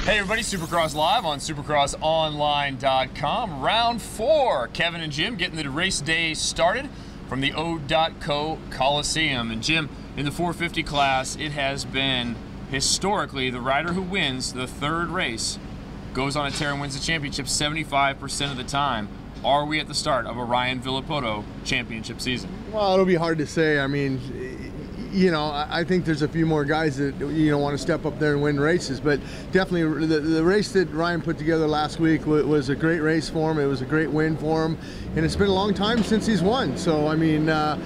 Hey everybody, Supercross Live on supercrossonline.com. Round 4. Kevin and Jim getting the race day started from the O.Co Coliseum. And Jim, in the 450 class, it has been historically the rider who wins the third race goes on a tear and wins the championship 75% of the time. Are we at the start of a Ryan Villopoto championship season? Well, it'll be hard to say. I mean, you know, I think there's a few more guys that, you know, want to step up there and win races, but definitely the race that Ryan put together last week was a great race for him. It was a great win for him, and it's been a long time since he's won. So, I mean, yeah,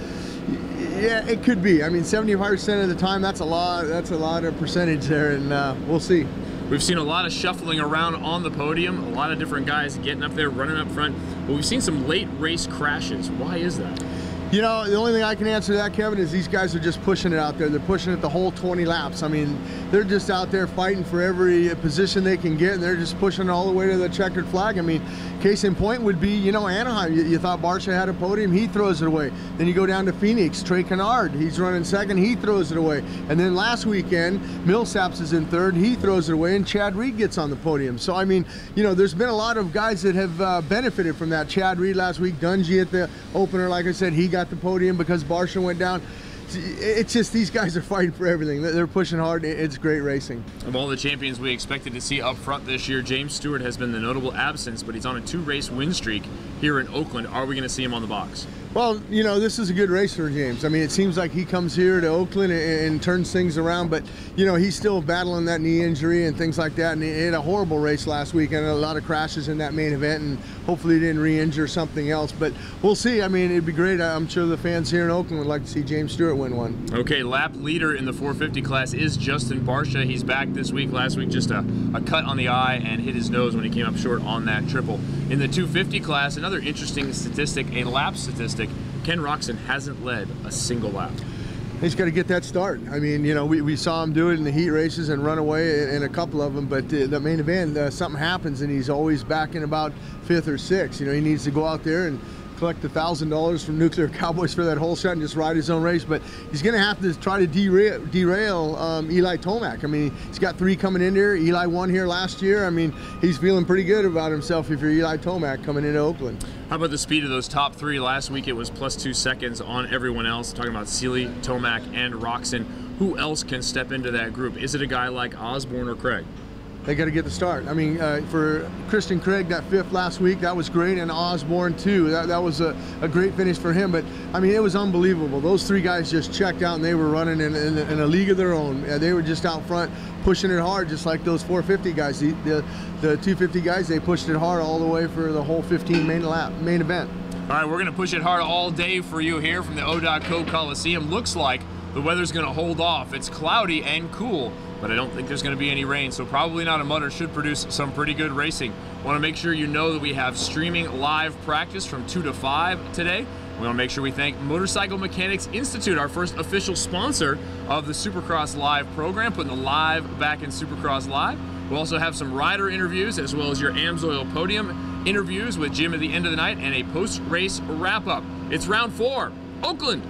it could be. I mean, 75% of the time, that's a lot of percentage there, and we'll see. We've seen a lot of shuffling around on the podium, a lot of different guys getting up there, running up front, but we've seen some late race crashes. Why is that? You know, the only thing I can answer to that, Kevin, is these guys are just pushing it out there. They're pushing it the whole 20 laps. I mean, they're just out there fighting for every position they can get, and they're just pushing it all the way to the checkered flag. I mean, case in point would be, you know, Anaheim. You thought Barcia had a podium, he throws it away. Then you go down to Phoenix, Trey Canard, he's running second, he throws it away. And then last weekend, Millsaps is in third, he throws it away, and Chad Reed gets on the podium. So, I mean, you know, there's been a lot of guys that have benefited from that. Chad Reed last week, Dungy at the opener, like I said, he got the podium because Barcia went down. It's just these guys are fighting for everything. They're pushing hard. It's great racing. Of all the champions we expected to see up front this year, James Stewart has been the notable absence, but he's on a 2-race win streak here in Oakland. Are we going to see him on the box? Well, you know, this is a good race for James. I mean, it seems like he comes here to Oakland and turns things around, but, you know, he's still battling that knee injury and things like that, and he had a horrible race last week and a lot of crashes in that main event, and hopefully he didn't re-injure something else, but we'll see. I mean, it'd be great. I'm sure the fans here in Oakland would like to see James Stewart win one. Okay, lap leader in the 450 class is Justin Barcia. He's back this week. Last week, just a cut on the eye and hit his nose when he came up short on that triple. In the 250 class, another interesting statistic, a lap statistic, Ken Roczen hasn't led a single lap. He's got to get that start. I mean, you know, we saw him do it in the heat races and run away in a couple of them, but the main event, something happens and he's always back in about 5th or 6th. You know, he needs to go out there and collect $1,000 from Nuclear Cowboys for that whole shot and just ride his own race, but he's going to have to try to derail Eli Tomac. I mean, he's got 3 coming in here. Eli won here last year. I mean, he's feeling pretty good about himself if you're Eli Tomac coming into Oakland. How about the speed of those top 3? Last week it was +2 seconds on everyone else. Talking about Seeley, Tomac, and Roczen. Who else can step into that group? Is it a guy like Osborne or Craig? They got to get the start. I mean, for Christian Craig, that 5th last week, that was great, and Osborne too. That was a great finish for him. But I mean, it was unbelievable. Those 3 guys just checked out, and they were running in a league of their own. They were just out front, pushing it hard, just like those 450 guys. The 250 guys, they pushed it hard all the way for the whole 15 main event. All right, we're going to push it hard all day for you here from the O.Co Coliseum. Looks like the weather's going to hold off. It's cloudy and cool, but I don't think there's going to be any rain, so probably not a mutter. Should produce some pretty good racing. Want to make sure you know that we have streaming live practice from 2 to 5 today. We want to make sure we thank Motorcycle Mechanics Institute, our first official sponsor of the Supercross Live program, putting the live back in Supercross Live. We'll also have some rider interviews as well as your AMSOIL podium interviews with Jim at the end of the night and a post-race wrap-up. It's round 4, Oakland.